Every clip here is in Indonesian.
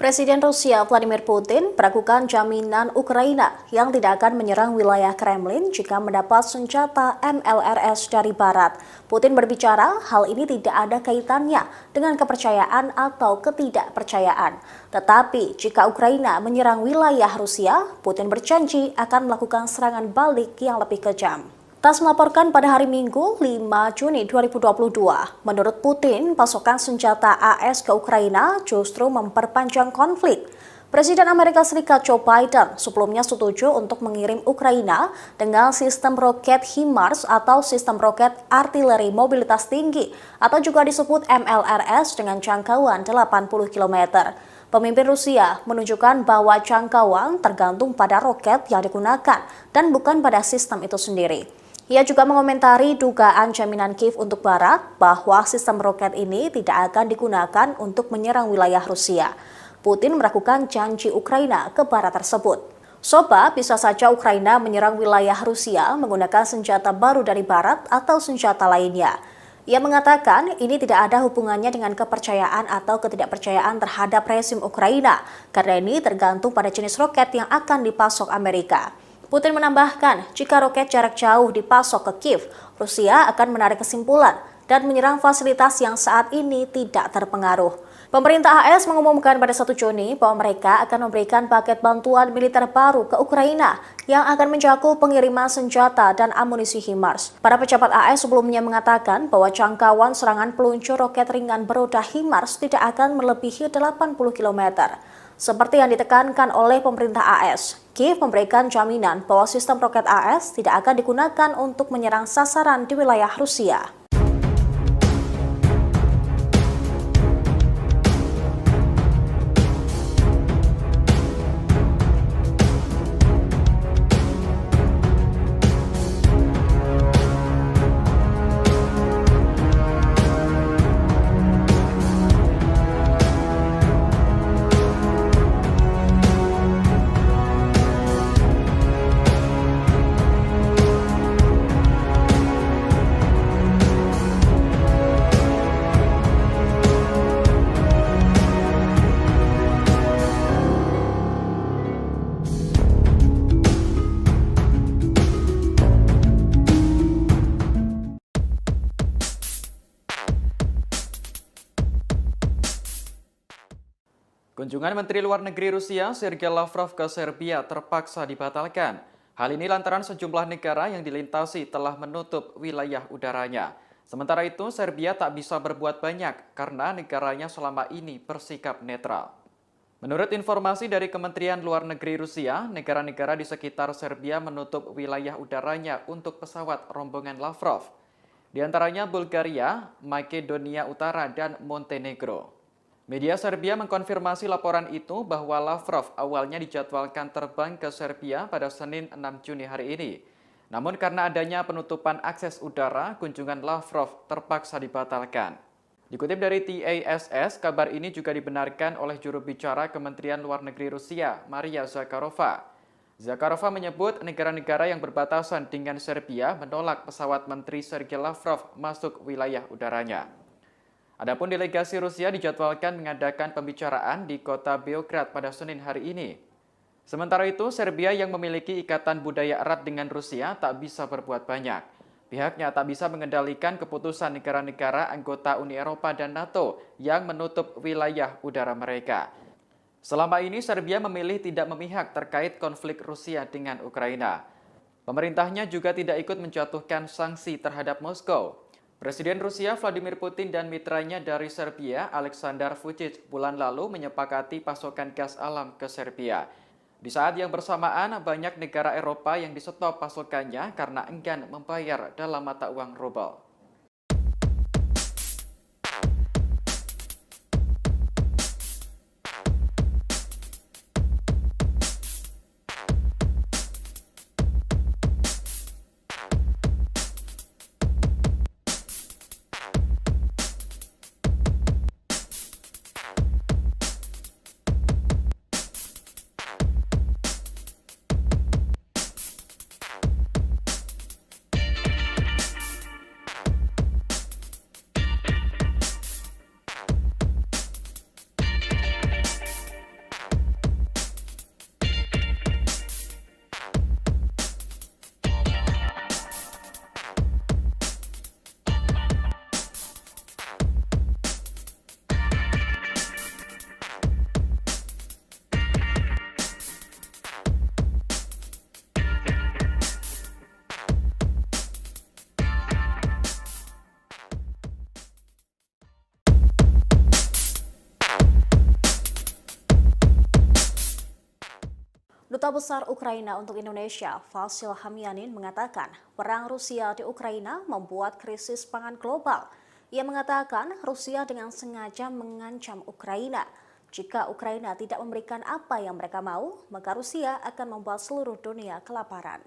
Presiden Rusia Vladimir Putin meragukan jaminan Ukraina yang tidak akan menyerang wilayah Kremlin jika mendapat senjata MLRS dari Barat. Putin berbicara hal ini tidak ada kaitannya dengan kepercayaan atau ketidakpercayaan. Tetapi jika Ukraina menyerang wilayah Rusia, Putin berjanji akan melakukan serangan balik yang lebih kejam. TASS melaporkan pada hari Minggu 5 Juni 2022, menurut Putin, pasokan senjata AS ke Ukraina justru memperpanjang konflik. Presiden Amerika Serikat Joe Biden sebelumnya setuju untuk mengirim Ukraina dengan sistem roket HIMARS atau sistem roket artileri mobilitas tinggi atau juga disebut MLRS dengan jangkauan 80 km. Pemimpin Rusia menunjukkan bahwa jangkauan tergantung pada roket yang digunakan dan bukan pada sistem itu sendiri. Ia juga mengomentari dugaan jaminan Kiev untuk Barat bahwa sistem roket ini tidak akan digunakan untuk menyerang wilayah Rusia. Putin meragukan janji Ukraina ke Barat tersebut. Soba, bisa saja Ukraina menyerang wilayah Rusia menggunakan senjata baru dari Barat atau senjata lainnya. Ia mengatakan ini tidak ada hubungannya dengan kepercayaan atau ketidakpercayaan terhadap rezim Ukraina, karena ini tergantung pada jenis roket yang akan dipasok Amerika. Putin menambahkan, jika roket jarak jauh dipasok ke Kiev, Rusia akan menarik kesimpulan dan menyerang fasilitas yang saat ini tidak terpengaruh. Pemerintah AS mengumumkan pada 1 Juni bahwa mereka akan memberikan paket bantuan militer baru ke Ukraina yang akan mencakup pengiriman senjata dan amunisi HIMARS. Para pejabat AS sebelumnya mengatakan bahwa jangkauan serangan peluncur roket ringan beroda HIMARS tidak akan melebihi 80 km. Seperti yang ditekankan oleh pemerintah AS, Kiev memberikan jaminan bahwa sistem roket AS tidak akan digunakan untuk menyerang sasaran di wilayah Rusia. Kunjungan Menteri Luar Negeri Rusia Sergei Lavrov ke Serbia terpaksa dibatalkan. Hal ini lantaran sejumlah negara yang dilintasi telah menutup wilayah udaranya. Sementara itu, Serbia tak bisa berbuat banyak karena negaranya selama ini bersikap netral. Menurut informasi dari Kementerian Luar Negeri Rusia, negara-negara di sekitar Serbia menutup wilayah udaranya untuk pesawat rombongan Lavrov. Di antaranya Bulgaria, Makedonia Utara, dan Montenegro. Media Serbia mengkonfirmasi laporan itu bahwa Lavrov awalnya dijadwalkan terbang ke Serbia pada Senin 6 Juni hari ini. Namun karena adanya penutupan akses udara, kunjungan Lavrov terpaksa dibatalkan. Dikutip dari TASS, kabar ini juga dibenarkan oleh juru bicara Kementerian Luar Negeri Rusia, Maria Zakharova. Zakharova menyebut negara-negara yang berbatasan dengan Serbia menolak pesawat Menteri Sergei Lavrov masuk wilayah udaranya. Adapun delegasi Rusia dijadwalkan mengadakan pembicaraan di kota Beograd pada Senin hari ini. Sementara itu, Serbia yang memiliki ikatan budaya erat dengan Rusia tak bisa berbuat banyak. Pihaknya tak bisa mengendalikan keputusan negara-negara anggota Uni Eropa dan NATO yang menutup wilayah udara mereka. Selama ini, Serbia memilih tidak memihak terkait konflik Rusia dengan Ukraina. Pemerintahnya juga tidak ikut menjatuhkan sanksi terhadap Moskow. Presiden Rusia Vladimir Putin dan mitranya dari Serbia, Aleksandar Vučić, bulan lalu menyepakati pasokan gas alam ke Serbia. Di saat yang bersamaan, banyak negara Eropa yang di-stop pasokannya karena enggan membayar dalam mata uang rubel. Duta Besar Ukraina untuk Indonesia, Vasil Hamyanin, mengatakan perang Rusia di Ukraina membuat krisis pangan global. Ia mengatakan Rusia dengan sengaja mengancam Ukraina. Jika Ukraina tidak memberikan apa yang mereka mau, maka Rusia akan membuat seluruh dunia kelaparan.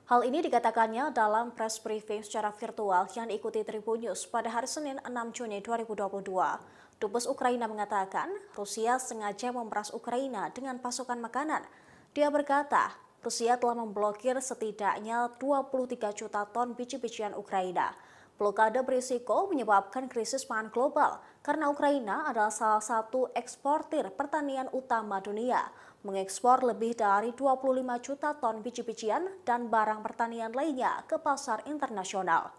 Hal ini dikatakannya dalam press briefing secara virtual yang diikuti Tribun News pada hari Senin 6 Juni 2022. Dubes Ukraina mengatakan Rusia sengaja memeras Ukraina dengan pasokan makanan. Dia berkata, Rusia telah memblokir setidaknya 23 juta ton biji-bijian Ukraina. Blokade berisiko menyebabkan krisis pangan global karena Ukraina adalah salah satu eksportir pertanian utama dunia, mengekspor lebih dari 25 juta ton biji-bijian dan barang pertanian lainnya ke pasar internasional.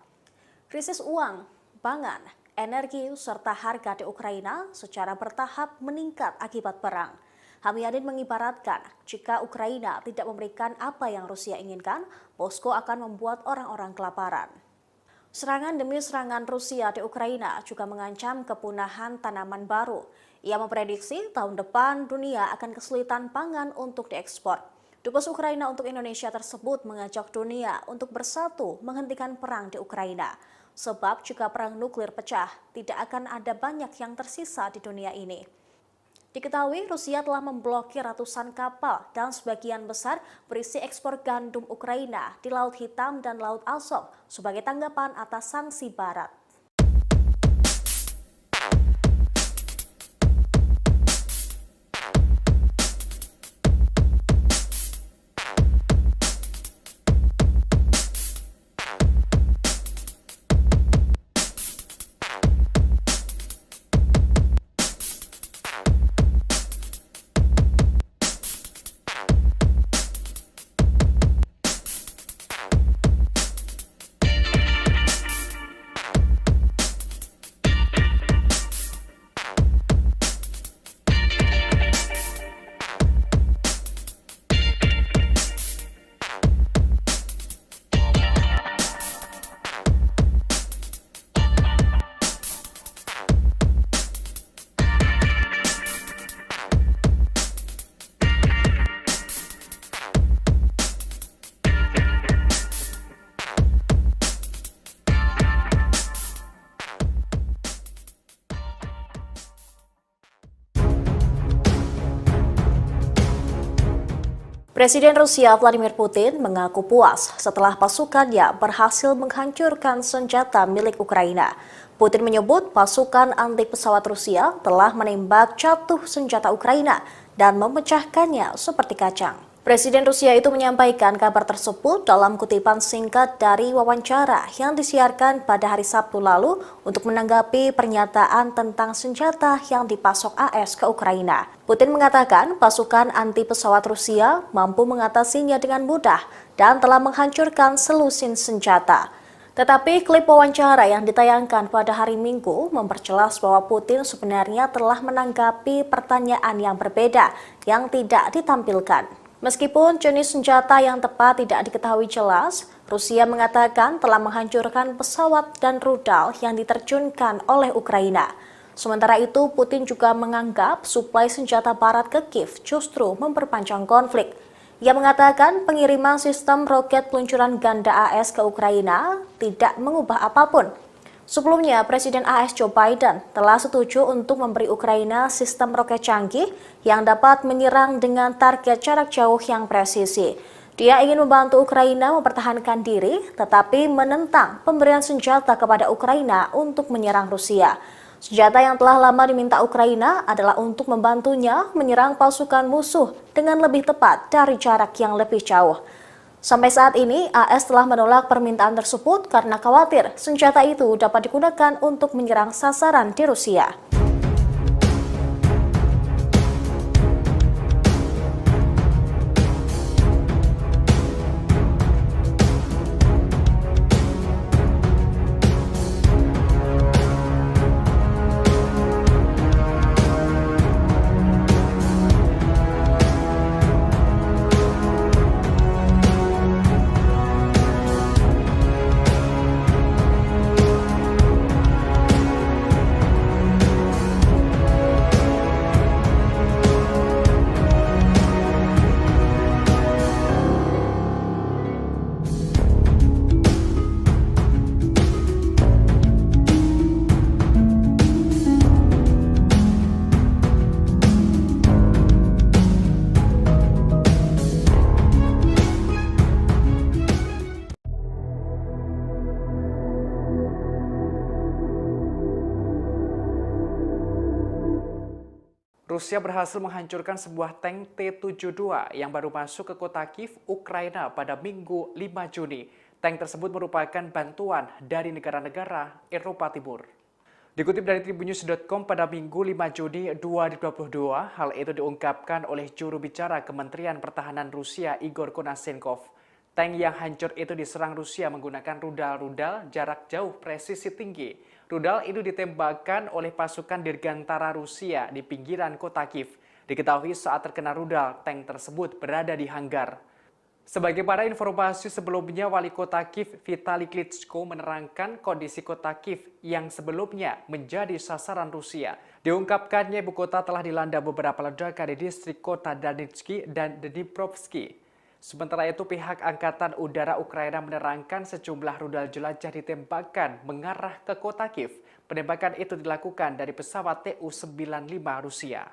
Krisis uang, pangan, energi, serta harga di Ukraina secara bertahap meningkat akibat perang. Hamyanin mengibaratkan jika Ukraina tidak memberikan apa yang Rusia inginkan, Moskow akan membuat orang-orang kelaparan. Serangan demi serangan Rusia di Ukraina juga mengancam kepunahan tanaman baru. Ia memprediksi tahun depan dunia akan kesulitan pangan untuk diekspor. Dubes Ukraina untuk Indonesia tersebut mengajak dunia untuk bersatu menghentikan perang di Ukraina. Sebab jika perang nuklir pecah, tidak akan ada banyak yang tersisa di dunia ini. Diketahui Rusia telah memblokir ratusan kapal dan sebagian besar berisi ekspor gandum Ukraina di Laut Hitam dan Laut Azov sebagai tanggapan atas sanksi Barat. Presiden Rusia Vladimir Putin mengaku puas setelah pasukannya berhasil menghancurkan senjata milik Ukraina. Putin menyebut pasukan anti pesawat Rusia telah menembak jatuh senjata Ukraina dan memecahkannya seperti kacang. Presiden Rusia itu menyampaikan kabar tersebut dalam kutipan singkat dari wawancara yang disiarkan pada hari Sabtu lalu untuk menanggapi pernyataan tentang senjata yang dipasok AS ke Ukraina. Putin mengatakan pasukan anti pesawat Rusia mampu mengatasinya dengan mudah dan telah menghancurkan selusin senjata. Tetapi klip wawancara yang ditayangkan pada hari Minggu memperjelas bahwa Putin sebenarnya telah menanggapi pertanyaan yang berbeda yang tidak ditampilkan. Meskipun jenis senjata yang tepat tidak diketahui jelas, Rusia mengatakan telah menghancurkan pesawat dan rudal yang diterjunkan oleh Ukraina. Sementara itu, Putin juga menganggap suplai senjata barat ke Kiev justru memperpanjang konflik. Ia mengatakan pengiriman sistem roket peluncuran ganda AS ke Ukraina tidak mengubah apapun. Sebelumnya, Presiden AS Joe Biden telah setuju untuk memberi Ukraina sistem roket canggih yang dapat menyerang dengan target jarak jauh yang presisi. Dia ingin membantu Ukraina mempertahankan diri, tetapi menentang pemberian senjata kepada Ukraina untuk menyerang Rusia. Senjata yang telah lama diminta Ukraina adalah untuk membantunya menyerang pasukan musuh dengan lebih tepat dari jarak yang lebih jauh. Sampai saat ini, AS telah menolak permintaan tersebut karena khawatir senjata itu dapat digunakan untuk menyerang sasaran di Rusia. Rusia berhasil menghancurkan sebuah tank T-72 yang baru masuk ke kota Kiev, Ukraina pada Minggu 5 Juni. Tank tersebut merupakan bantuan dari negara-negara Eropa Timur. Dikutip dari tribunnews.com pada Minggu 5 Juni 2022, hal itu diungkapkan oleh juru bicara Kementerian Pertahanan Rusia Igor Konashenkov. Tank yang hancur itu diserang Rusia menggunakan rudal-rudal jarak jauh presisi tinggi. Rudal itu ditembakkan oleh pasukan dirgantara Rusia di pinggiran kota Kiev. Diketahui saat terkena rudal, tank tersebut berada di hanggar. Sebagaimana informasi sebelumnya, Wali Kota Kiev Vitali Klitschko menerangkan kondisi kota Kiev yang sebelumnya menjadi sasaran Rusia. Diungkapkannya ibu kota telah dilanda beberapa ledakan di distrik kota Donetsk dan Dnipropetrovsk. Sementara itu, pihak Angkatan Udara Ukraina menerangkan sejumlah rudal jelajah ditembakkan mengarah ke kota Kiev. Penembakan itu dilakukan dari pesawat Tu-95 Rusia.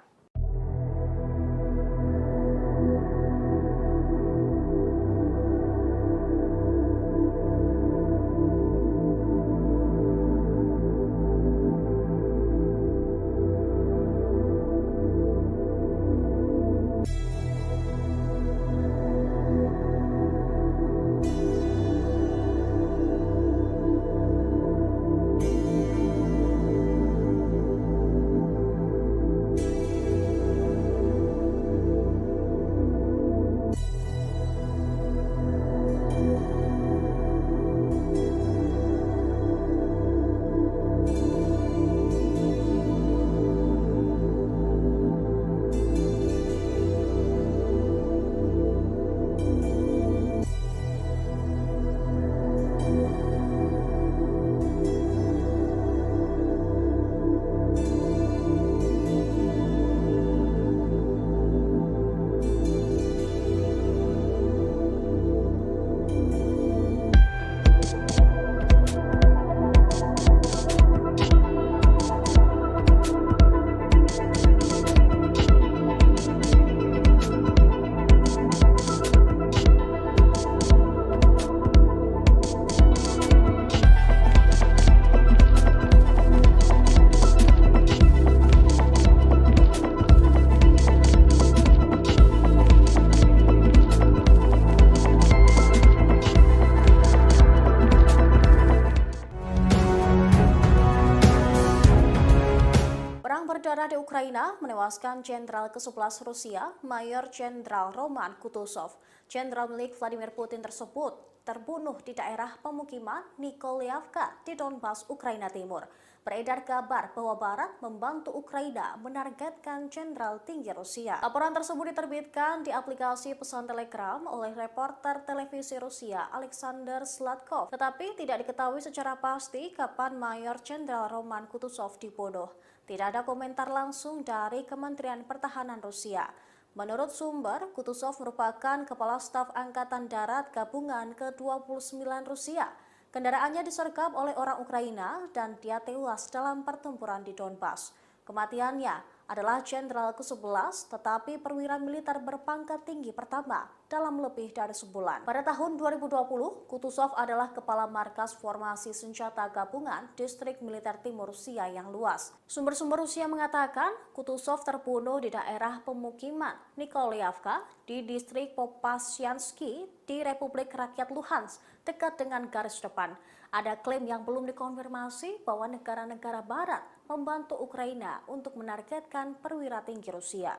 Berdarah di Ukraina menewaskan Jenderal ke-11 Rusia, Mayor Jenderal Roman Kutuzov. Jenderal milik Vladimir Putin tersebut terbunuh di daerah pemukiman Nikolaevka di Donbas, Ukraina Timur. Beredar kabar bahwa Barat membantu Ukraina menargetkan jenderal tinggi Rusia. Laporan tersebut diterbitkan di aplikasi pesan Telegram oleh reporter televisi Rusia Alexander Zlatkov. Tetapi tidak diketahui secara pasti kapan Mayor Jenderal Roman Kutuzov dibunuh. Tidak ada komentar langsung dari Kementerian Pertahanan Rusia. Menurut sumber, Kutuzov merupakan Kepala Staf Angkatan Darat Gabungan ke-29 Rusia. Kendaraannya disergap oleh orang Ukraina dan dia tewas dalam pertempuran di Donbas. Kematiannya adalah Jenderal ke-11, tetapi perwira militer berpangkat tinggi pertama dalam lebih dari sebulan. Pada tahun 2020, Kutuzov adalah Kepala Markas Formasi Senjata Gabungan Distrik Militer Timur Rusia yang luas. Sumber-sumber Rusia mengatakan Kutuzov terbunuh di daerah pemukiman Nikolaevka di distrik Popasyansky di Republik Rakyat Luhansk, dekat dengan garis depan. Ada klaim yang belum dikonfirmasi bahwa negara-negara Barat membantu Ukraina untuk menargetkan perwira tinggi Rusia.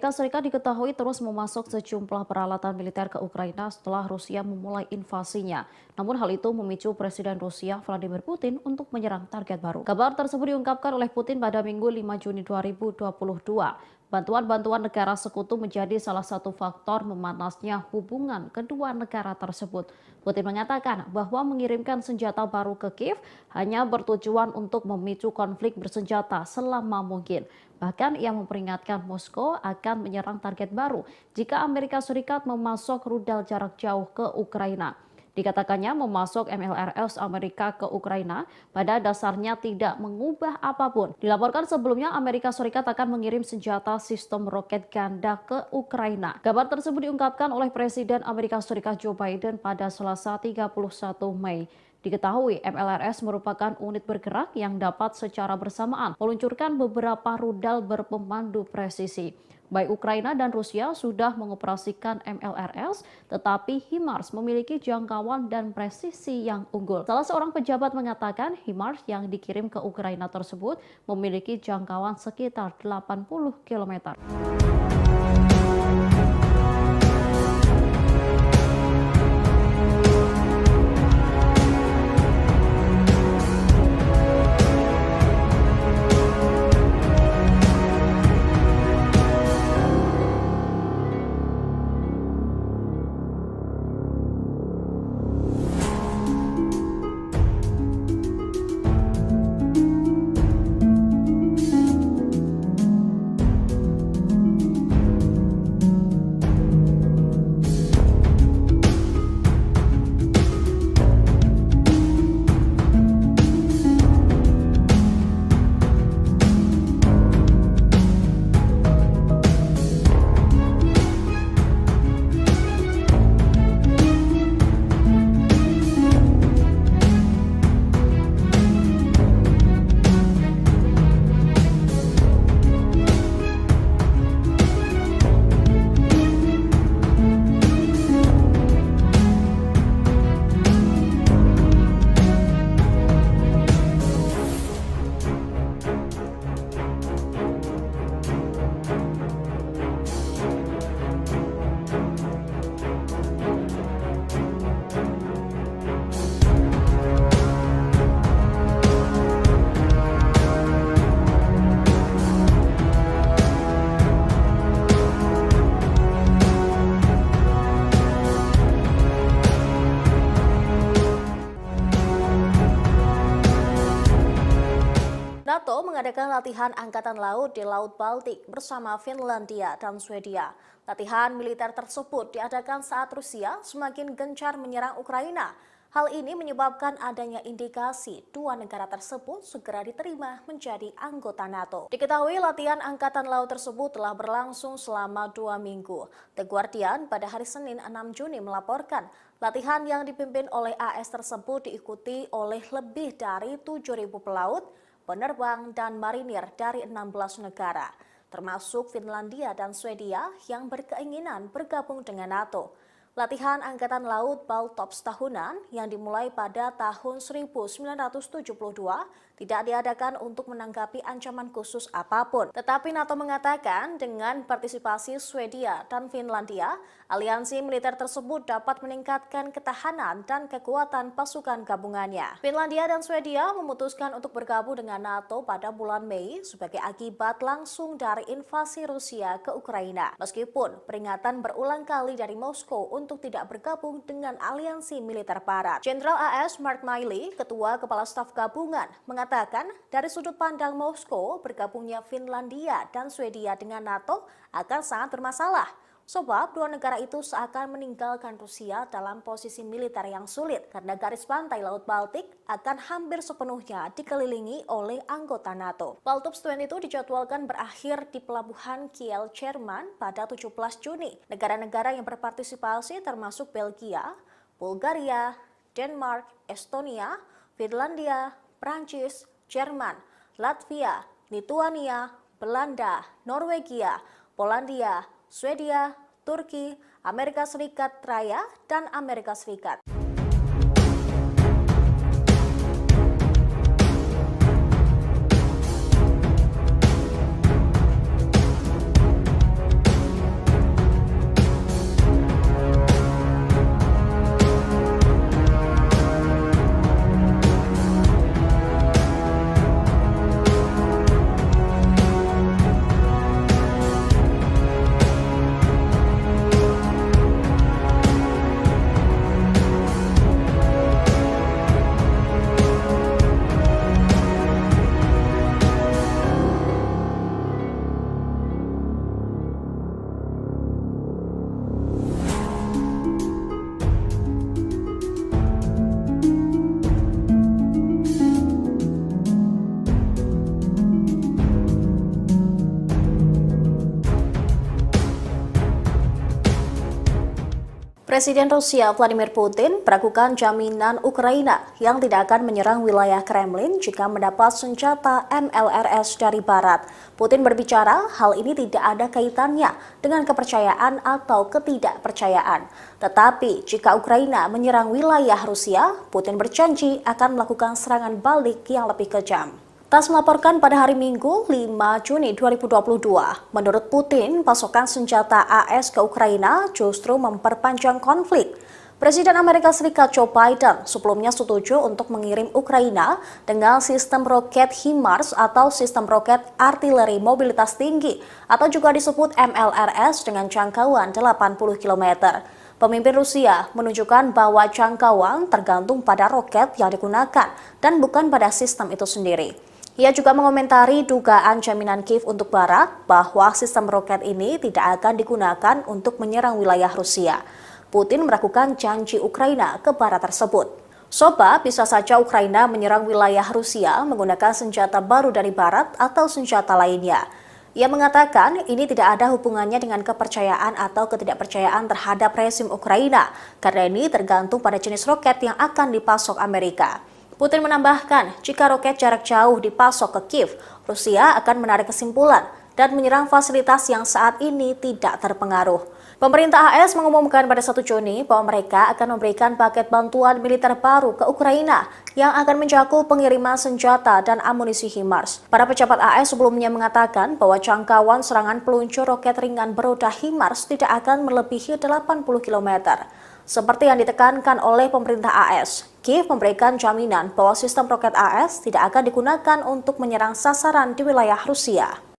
Amerika Serikat diketahui terus memasok sejumlah peralatan militer ke Ukraina setelah Rusia memulai invasinya. Namun hal itu memicu Presiden Rusia Vladimir Putin untuk menyerang target baru. Kabar tersebut diungkapkan oleh Putin pada Minggu 5 Juni 2022. Bantuan-bantuan negara sekutu menjadi salah satu faktor memanasnya hubungan kedua negara tersebut. Putin mengatakan bahwa mengirimkan senjata baru ke Kiev hanya bertujuan untuk memicu konflik bersenjata selama mungkin. Bahkan ia memperingatkan Moskow akan menyerang target baru jika Amerika Serikat memasok rudal jarak jauh ke Ukraina. Dikatakannya memasok MLRS Amerika ke Ukraina pada dasarnya tidak mengubah apapun. Dilaporkan sebelumnya Amerika Serikat akan mengirim senjata sistem roket ganda ke Ukraina. Kabar tersebut diungkapkan oleh Presiden Amerika Serikat Joe Biden pada Selasa 31 Mei. Diketahui MLRS merupakan unit bergerak yang dapat secara bersamaan meluncurkan beberapa rudal berpemandu presisi. Baik Ukraina dan Rusia sudah mengoperasikan MLRS, tetapi HIMARS memiliki jangkauan dan presisi yang unggul. Salah seorang pejabat mengatakan HIMARS yang dikirim ke Ukraina tersebut memiliki jangkauan sekitar 80 km. NATO mengadakan latihan angkatan laut di Laut Baltik bersama Finlandia dan Swedia. Latihan militer tersebut diadakan saat Rusia semakin gencar menyerang Ukraina. Hal ini menyebabkan adanya indikasi dua negara tersebut segera diterima menjadi anggota NATO. Diketahui latihan angkatan laut tersebut telah berlangsung selama 2 minggu. The Guardian pada hari Senin 6 Juni melaporkan latihan yang dipimpin oleh AS tersebut diikuti oleh lebih dari 7.000 pelaut, penerbang dan marinir dari 16 negara, termasuk Finlandia dan Swedia yang berkeinginan bergabung dengan NATO. Latihan Angkatan Laut Baltops tahunan yang dimulai pada tahun 1972 tidak diadakan untuk menanggapi ancaman khusus apapun. Tetapi NATO mengatakan dengan partisipasi Swedia dan Finlandia, aliansi militer tersebut dapat meningkatkan ketahanan dan kekuatan pasukan gabungannya. Finlandia dan Swedia memutuskan untuk bergabung dengan NATO pada bulan Mei sebagai akibat langsung dari invasi Rusia ke Ukraina. Meskipun peringatan berulang kali dari Moskow untuk tidak bergabung dengan aliansi militer barat. Jenderal AS Mark Milley, Ketua Kepala Staf Gabungan, mengatakan dari sudut pandang Moskow, bergabungnya Finlandia dan Swedia dengan NATO akan sangat bermasalah. Sebab dua negara itu seakan meninggalkan Rusia dalam posisi militer yang sulit karena garis pantai Laut Baltik akan hampir sepenuhnya dikelilingi oleh anggota NATO. Baltops 22 dijadwalkan berakhir di pelabuhan Kiel, Jerman pada 17 Juni. Negara-negara yang berpartisipasi termasuk Belgia, Bulgaria, Denmark, Estonia, Finlandia, Prancis, Jerman, Latvia, Lituania, Belanda, Norwegia, Polandia, Swedia, Turki, Amerika Serikat Raya, dan Amerika Serikat. Presiden Rusia Vladimir Putin meragukan jaminan Ukraina yang tidak akan menyerang wilayah Kremlin jika mendapat senjata MLRS dari Barat. Putin berbicara hal ini tidak ada kaitannya dengan kepercayaan atau ketidakpercayaan. Tetapi jika Ukraina menyerang wilayah Rusia, Putin berjanji akan melakukan serangan balik yang lebih kejam. TASS melaporkan pada hari Minggu 5 Juni 2022, menurut Putin, pasokan senjata AS ke Ukraina justru memperpanjang konflik. Presiden Amerika Serikat Joe Biden sebelumnya setuju untuk mengirim Ukraina dengan sistem roket HIMARS atau sistem roket artileri mobilitas tinggi atau juga disebut MLRS dengan jangkauan 80 km. Pemimpin Rusia menunjukkan bahwa jangkauan tergantung pada roket yang digunakan dan bukan pada sistem itu sendiri. Ia juga mengomentari dugaan jaminan Kiev untuk Barat bahwa sistem roket ini tidak akan digunakan untuk menyerang wilayah Rusia. Putin meragukan janji Ukraina ke Barat tersebut. Sebab bisa saja Ukraina menyerang wilayah Rusia menggunakan senjata baru dari Barat atau senjata lainnya. Ia mengatakan ini tidak ada hubungannya dengan kepercayaan atau ketidakpercayaan terhadap rezim Ukraina, karena ini tergantung pada jenis roket yang akan dipasok Amerika. Putin menambahkan, jika roket jarak jauh dipasok ke Kiev, Rusia akan menarik kesimpulan dan menyerang fasilitas yang saat ini tidak terpengaruh. Pemerintah AS mengumumkan pada 1 Juni bahwa mereka akan memberikan paket bantuan militer baru ke Ukraina yang akan mencakup pengiriman senjata dan amunisi HIMARS. Para pejabat AS sebelumnya mengatakan bahwa jangkauan serangan peluncur roket ringan beroda HIMARS tidak akan melebihi 80 km. Seperti yang ditekankan oleh pemerintah AS, Kiev memberikan jaminan bahwa sistem roket AS tidak akan digunakan untuk menyerang sasaran di wilayah Rusia.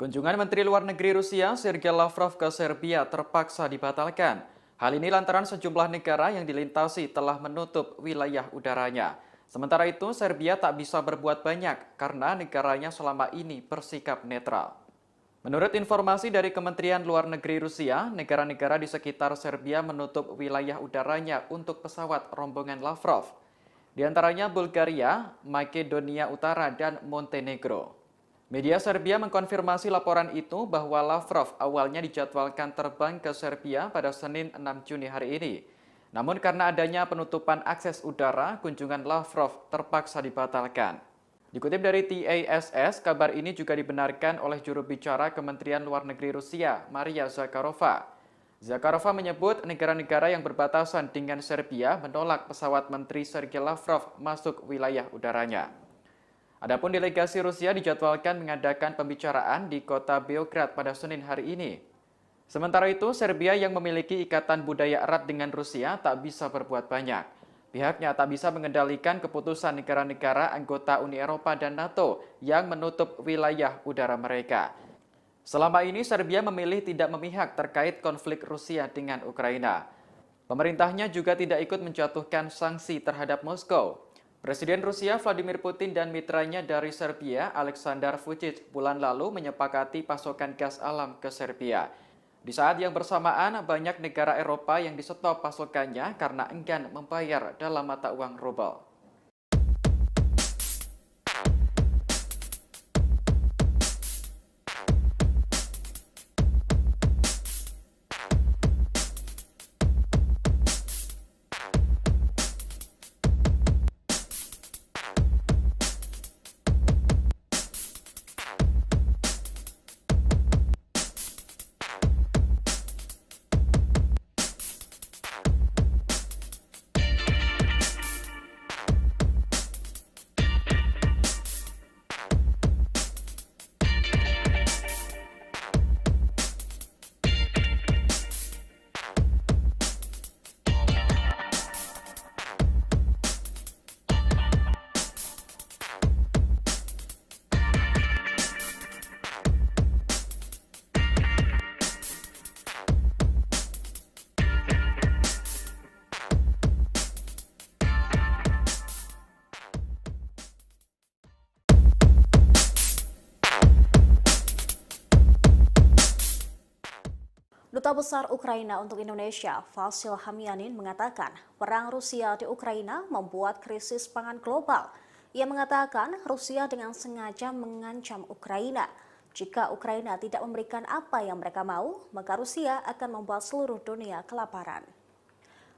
Kunjungan Menteri Luar Negeri Rusia Sergei Lavrov ke Serbia terpaksa dibatalkan. Hal ini lantaran sejumlah negara yang dilintasi telah menutup wilayah udaranya. Sementara itu, Serbia tak bisa berbuat banyak karena negaranya selama ini bersikap netral. Menurut informasi dari Kementerian Luar Negeri Rusia, negara-negara di sekitar Serbia menutup wilayah udaranya untuk pesawat rombongan Lavrov. Di antaranya Bulgaria, Makedonia Utara, dan Montenegro. Media Serbia mengkonfirmasi laporan itu bahwa Lavrov awalnya dijadwalkan terbang ke Serbia pada Senin 6 Juni hari ini. Namun karena adanya penutupan akses udara, kunjungan Lavrov terpaksa dibatalkan. Dikutip dari TASS, kabar ini juga dibenarkan oleh juru bicara Kementerian Luar Negeri Rusia, Maria Zakharova. Zakharova menyebut negara-negara yang berbatasan dengan Serbia menolak pesawat Menteri Sergei Lavrov masuk wilayah udaranya. Adapun delegasi Rusia dijadwalkan mengadakan pembicaraan di kota Beograd pada Senin hari ini. Sementara itu, Serbia yang memiliki ikatan budaya erat dengan Rusia tak bisa berbuat banyak. Pihaknya tak bisa mengendalikan keputusan negara-negara anggota Uni Eropa dan NATO yang menutup wilayah udara mereka. Selama ini, Serbia memilih tidak memihak terkait konflik Rusia dengan Ukraina. Pemerintahnya juga tidak ikut menjatuhkan sanksi terhadap Moskow. Presiden Rusia Vladimir Putin dan mitranya dari Serbia, Aleksandar Vučić, bulan lalu menyepakati pasokan gas alam ke Serbia. Di saat yang bersamaan, banyak negara Eropa yang disetop pasokannya karena enggan membayar dalam mata uang rubel. Duta Besar Ukraina untuk Indonesia, Vasil Hamyanin, mengatakan perang Rusia di Ukraina membuat krisis pangan global. Ia mengatakan Rusia dengan sengaja mengancam Ukraina. Jika Ukraina tidak memberikan apa yang mereka mau, maka Rusia akan membuat seluruh dunia kelaparan.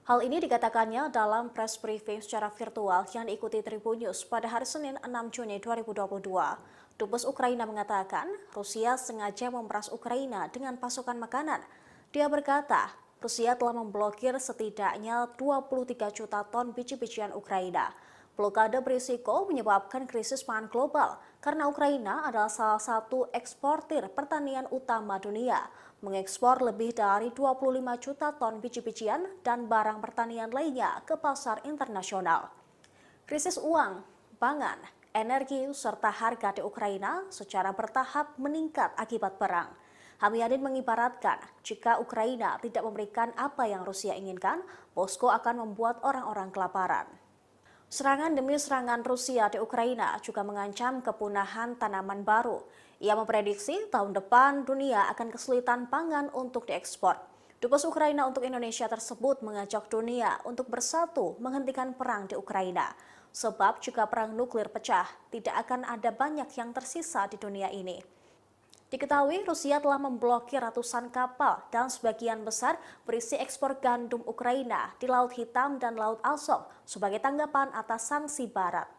Hal ini dikatakannya dalam press briefing secara virtual yang diikuti Tribun News pada hari Senin 6 Juni 2022. Dubes Ukraina mengatakan Rusia sengaja memeras Ukraina dengan pasokan makanan. Dia berkata, Rusia telah memblokir setidaknya 23 juta ton biji-bijian Ukraina. Blokade berisiko menyebabkan krisis pangan global karena Ukraina adalah salah satu eksportir pertanian utama dunia, mengekspor lebih dari 25 juta ton biji-bijian dan barang pertanian lainnya ke pasar internasional. Krisis uang, pangan, energi, serta harga di Ukraina secara bertahap meningkat akibat perang. Hamyanin mengibaratkan jika Ukraina tidak memberikan apa yang Rusia inginkan, Moskow akan membuat orang-orang kelaparan. Serangan demi serangan Rusia di Ukraina juga mengancam kepunahan tanaman baru. Ia memprediksi tahun depan dunia akan kesulitan pangan untuk diekspor. Dubes Ukraina untuk Indonesia tersebut mengajak dunia untuk bersatu menghentikan perang di Ukraina. Sebab jika perang nuklir pecah, tidak akan ada banyak yang tersisa di dunia ini. Diketahui Rusia telah memblokir ratusan kapal dan sebagian besar berisi ekspor gandum Ukraina di Laut Hitam dan Laut Azov sebagai tanggapan atas sanksi Barat.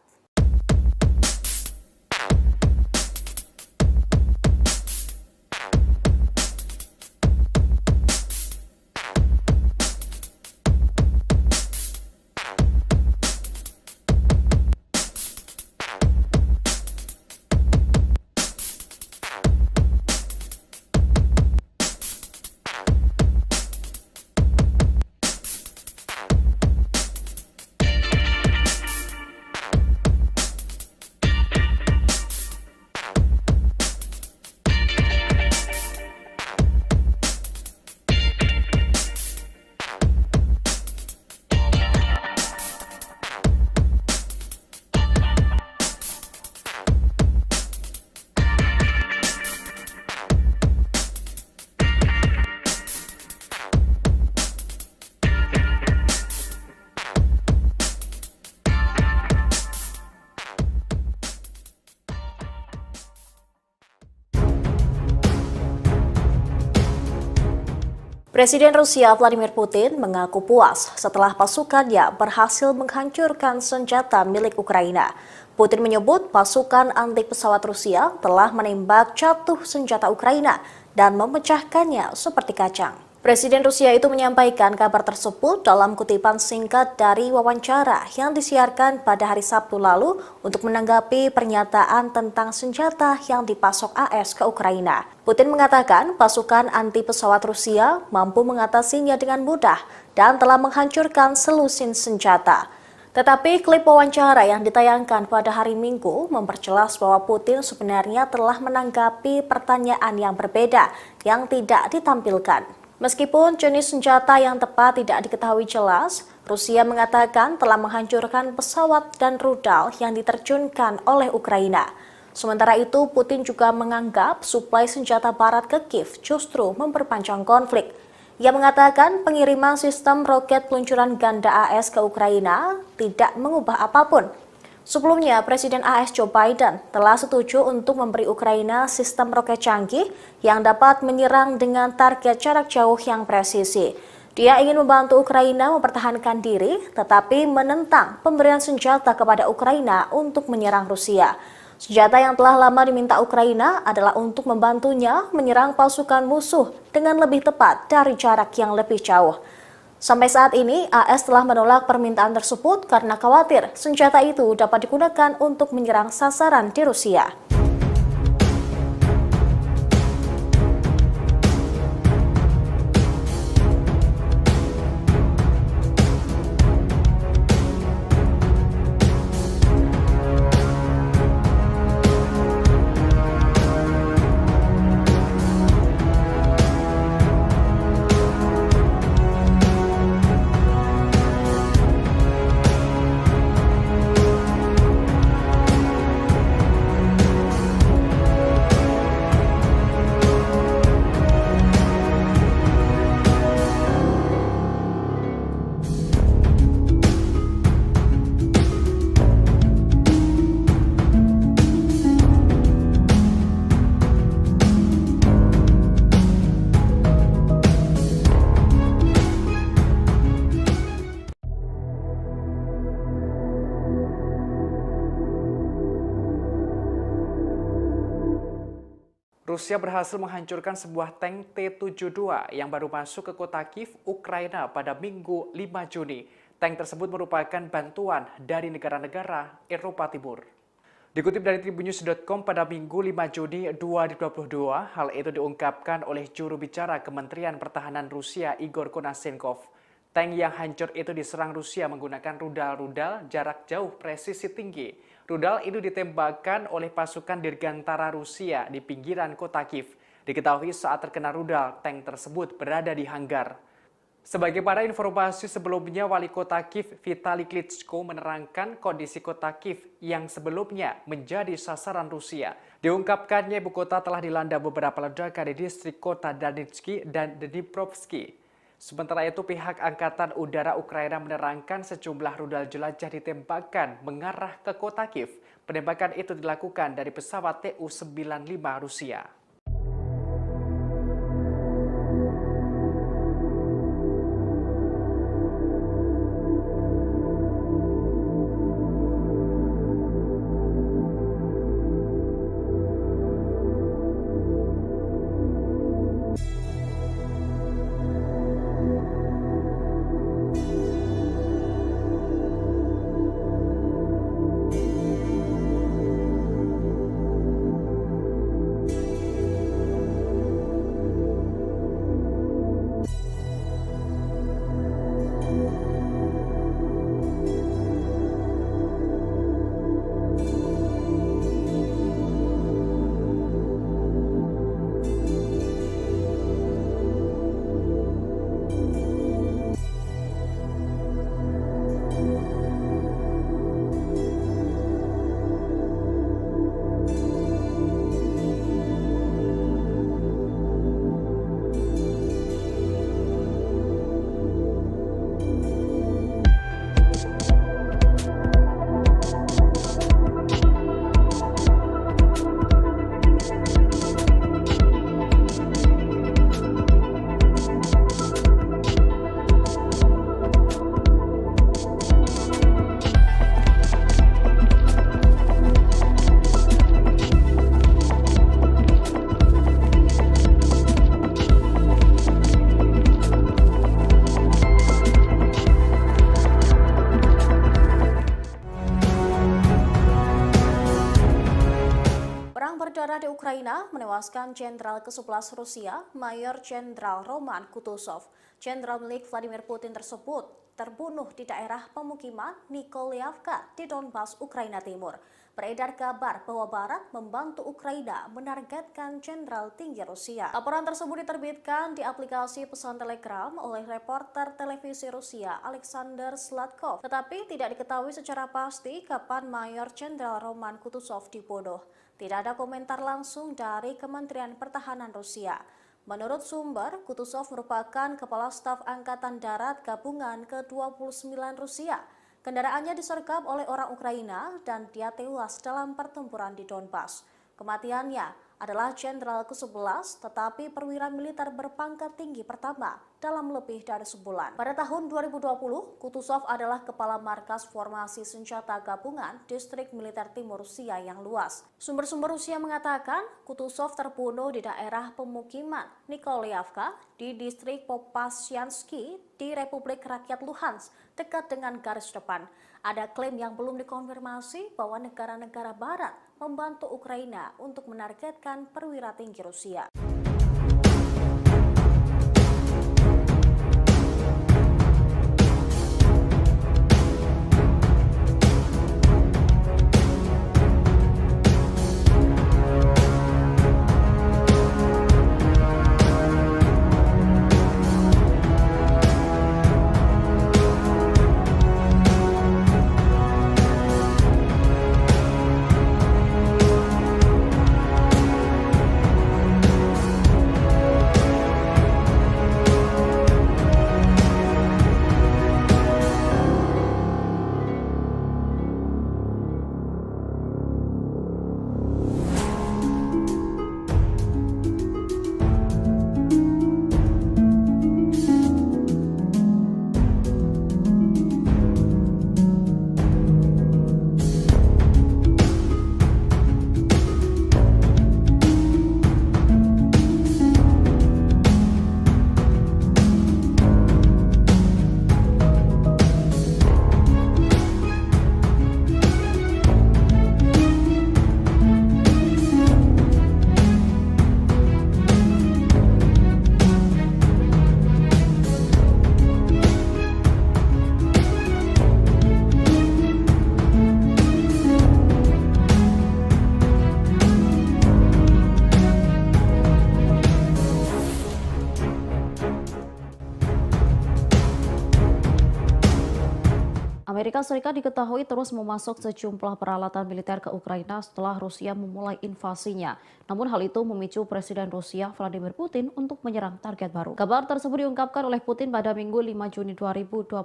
Presiden Rusia Vladimir Putin mengaku puas setelah pasukannya berhasil menghancurkan senjata milik Ukraina. Putin menyebut pasukan anti pesawat Rusia telah menembak jatuh senjata Ukraina dan memecahkannya seperti kacang. Presiden Rusia itu menyampaikan kabar tersebut dalam kutipan singkat dari wawancara yang disiarkan pada hari Sabtu lalu untuk menanggapi pernyataan tentang senjata yang dipasok AS ke Ukraina. Putin mengatakan pasukan anti pesawat Rusia mampu mengatasinya dengan mudah dan telah menghancurkan selusin senjata. Tetapi klip wawancara yang ditayangkan pada hari Minggu memperjelas bahwa Putin sebenarnya telah menanggapi pertanyaan yang berbeda yang tidak ditampilkan. Meskipun jenis senjata yang tepat tidak diketahui jelas, Rusia mengatakan telah menghancurkan pesawat dan rudal yang diterjunkan oleh Ukraina. Sementara itu, Putin juga menganggap suplai senjata barat ke Kiev justru memperpanjang konflik. Ia mengatakan pengiriman sistem roket peluncuran ganda AS ke Ukraina tidak mengubah apapun. Sebelumnya, Presiden AS Joe Biden telah setuju untuk memberi Ukraina sistem roket canggih yang dapat menyerang dengan target jarak jauh yang presisi. Dia ingin membantu Ukraina mempertahankan diri, tetapi menentang pemberian senjata kepada Ukraina untuk menyerang Rusia. Senjata yang telah lama diminta Ukraina adalah untuk membantunya menyerang pasukan musuh dengan lebih tepat dari jarak yang lebih jauh. Sampai saat ini, AS telah menolak permintaan tersebut karena khawatir senjata itu dapat digunakan untuk menyerang sasaran di Rusia. Rusia berhasil menghancurkan sebuah tank T-72 yang baru masuk ke kota Kiev, Ukraina pada Minggu 5 Juni. Tank tersebut merupakan bantuan dari negara-negara Eropa Timur. Dikutip dari tribunnews.com pada Minggu 5 Juni 2022, hal itu diungkapkan oleh juru bicara Kementerian Pertahanan Rusia Igor Konashenkov. Tank yang hancur itu diserang Rusia menggunakan rudal-rudal jarak jauh presisi tinggi. Rudal itu ditembakkan oleh pasukan dirgantara Rusia di pinggiran kota Kiev. Diketahui saat terkena rudal, tank tersebut berada di hanggar. Sebagai pada informasi sebelumnya, Wali Kota Kiev Vitali Klitschko menerangkan kondisi kota Kiev yang sebelumnya menjadi sasaran Rusia. Diungkapkannya ibu kota telah dilanda beberapa ledakan di distrik kota Donetsk dan Dnipropetrovsk. Sementara itu, pihak Angkatan Udara Ukraina menerangkan sejumlah rudal jelajah ditembakkan mengarah ke kota Kiev. Penembakan itu dilakukan dari pesawat Tu-95 Rusia. Berdarah di Ukraina menewaskan Jenderal ke-11 Rusia, Mayor Jenderal Roman Kutuzov. Jenderal milik Vladimir Putin tersebut terbunuh di daerah pemukiman Nikolayevka di Donbas, Ukraina Timur. Beredar kabar bahwa Barat membantu Ukraina menargetkan jenderal tinggi Rusia. Laporan tersebut diterbitkan di aplikasi pesan Telegram oleh reporter televisi Rusia Alexander Zlatkov. Tetapi tidak diketahui secara pasti kapan Mayor Jenderal Roman Kutuzov dibunuh. Tidak ada komentar langsung dari Kementerian Pertahanan Rusia. Menurut sumber, Kutuzov merupakan Kepala Staf Angkatan Darat Gabungan ke-29 Rusia. Kendaraannya disergap oleh orang Ukraina dan dia tewas dalam pertempuran di Donbas. Kematiannya adalah Jenderal ke-11, tetapi perwira militer berpangkat tinggi pertama dalam lebih dari sebulan. Pada tahun 2020, Kutuzov adalah Kepala Markas Formasi Senjata Gabungan Distrik Militer Timur Rusia yang luas. Sumber-sumber Rusia mengatakan Kutuzov terbunuh di daerah pemukiman Nikolayevka di distrik Popasyansky di Republik Rakyat Luhansk, dekat dengan garis depan. Ada klaim yang belum dikonfirmasi bahwa negara-negara Barat membantu Ukraina untuk menargetkan perwira tinggi Rusia. Amerika Serikat diketahui terus memasok sejumlah peralatan militer ke Ukraina setelah Rusia memulai invasinya. Namun hal itu memicu Presiden Rusia Vladimir Putin untuk menyerang target baru. Kabar tersebut diungkapkan oleh Putin pada Minggu 5 Juni 2022.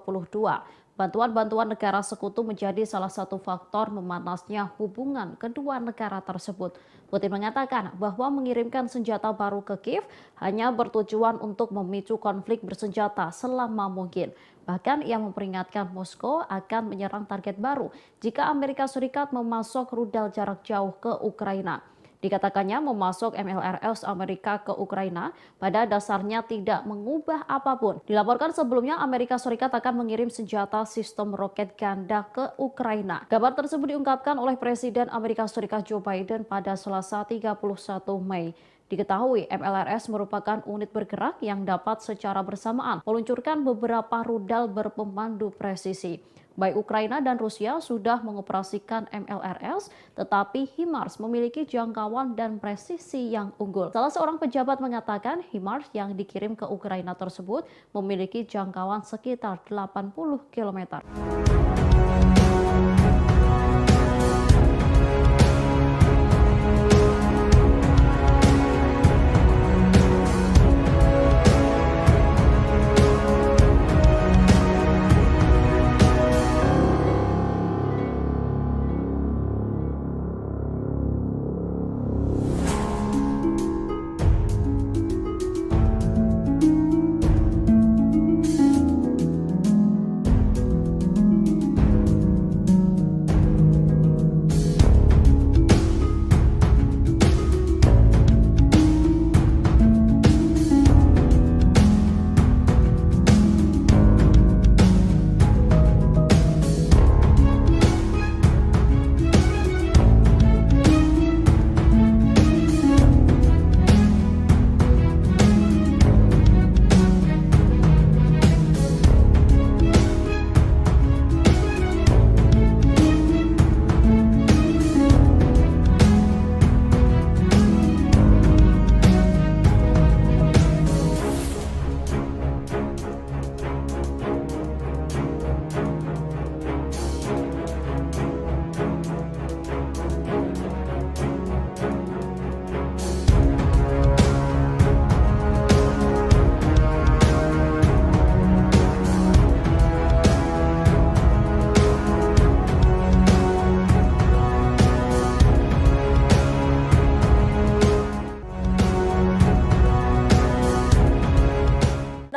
Bantuan-bantuan negara sekutu menjadi salah satu faktor memanasnya hubungan kedua negara tersebut. Putin mengatakan bahwa mengirimkan senjata baru ke Kiev hanya bertujuan untuk memicu konflik bersenjata selama mungkin. Bahkan ia memperingatkan Moskow akan menyerang target baru jika Amerika Serikat memasok rudal jarak jauh ke Ukraina. Dikatakannya memasok MLRS Amerika ke Ukraina pada dasarnya tidak mengubah apapun. Dilaporkan sebelumnya Amerika Serikat akan mengirim senjata sistem roket ganda ke Ukraina. Kabar tersebut diungkapkan oleh Presiden Amerika Serikat Joe Biden pada Selasa 31 Mei. Diketahui MLRS merupakan unit bergerak yang dapat secara bersamaan meluncurkan beberapa rudal berpemandu presisi. Baik Ukraina dan Rusia sudah mengoperasikan MLRS, tetapi HIMARS memiliki jangkauan dan presisi yang unggul. Salah seorang pejabat mengatakan HIMARS yang dikirim ke Ukraina tersebut memiliki jangkauan sekitar 80 km.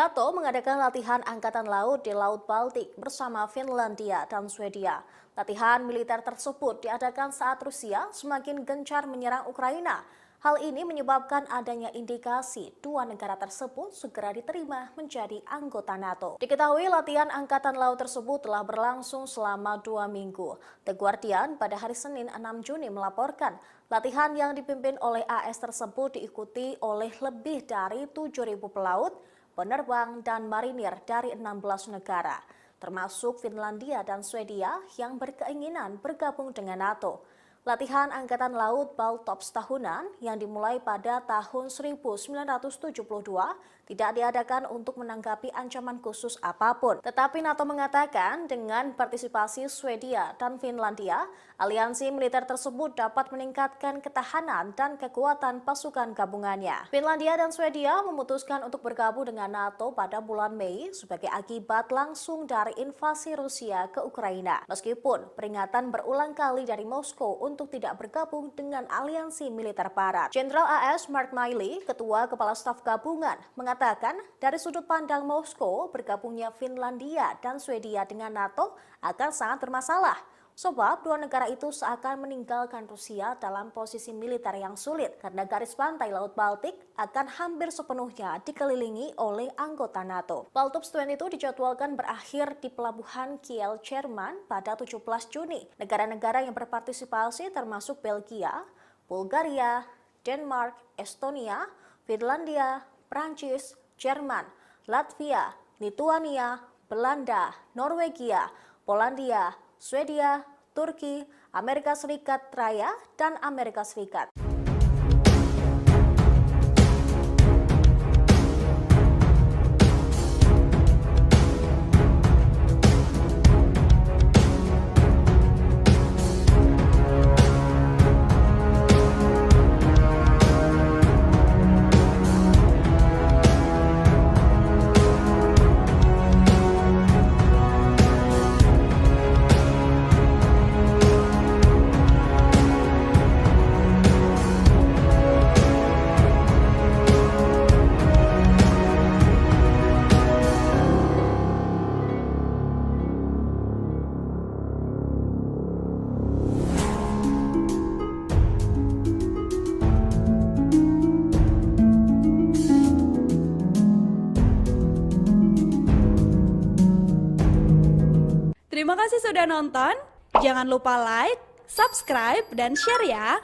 NATO mengadakan latihan angkatan laut di Laut Baltik bersama Finlandia dan Swedia. Latihan militer tersebut diadakan saat Rusia semakin gencar menyerang Ukraina. Hal ini menyebabkan adanya indikasi dua negara tersebut segera diterima menjadi anggota NATO. Diketahui latihan angkatan laut tersebut telah berlangsung selama 2 minggu. The Guardian pada hari Senin 6 Juni melaporkan latihan yang dipimpin oleh AS tersebut diikuti oleh lebih dari 7.000 pelaut, penerbang dan marinir dari 16 negara, termasuk Finlandia dan Swedia yang berkeinginan bergabung dengan NATO. Latihan Angkatan Laut Baltops tahunan yang dimulai pada tahun 1972 tidak diadakan untuk menanggapi ancaman khusus apapun. Tetapi NATO mengatakan dengan partisipasi Swedia dan Finlandia, aliansi militer tersebut dapat meningkatkan ketahanan dan kekuatan pasukan gabungannya. Finlandia dan Swedia memutuskan untuk bergabung dengan NATO pada bulan Mei sebagai akibat langsung dari invasi Rusia ke Ukraina. Meskipun peringatan berulang kali dari Moskow untuk tidak bergabung dengan aliansi militer Barat. Jenderal AS Mark Milley, Ketua Kepala Staf Gabungan, mengatakan dari sudut pandang Moskow, bergabungnya Finlandia dan Swedia dengan NATO akan sangat bermasalah. Sebab dua negara itu seakan meninggalkan Rusia dalam posisi militer yang sulit karena garis pantai Laut Baltik akan hampir sepenuhnya dikelilingi oleh anggota NATO. Baltops 20 itu dijadwalkan berakhir di pelabuhan Kiel, Jerman pada 17 Juni. Negara-negara yang berpartisipasi termasuk Belgia, Bulgaria, Denmark, Estonia, Finlandia, Prancis, Jerman, Latvia, Lituania, Belanda, Norwegia, Polandia, Swedia, Turki, Amerika Serikat Raya, dan Amerika Serikat. Terima kasih sudah nonton. Jangan lupa like, subscribe, dan share ya.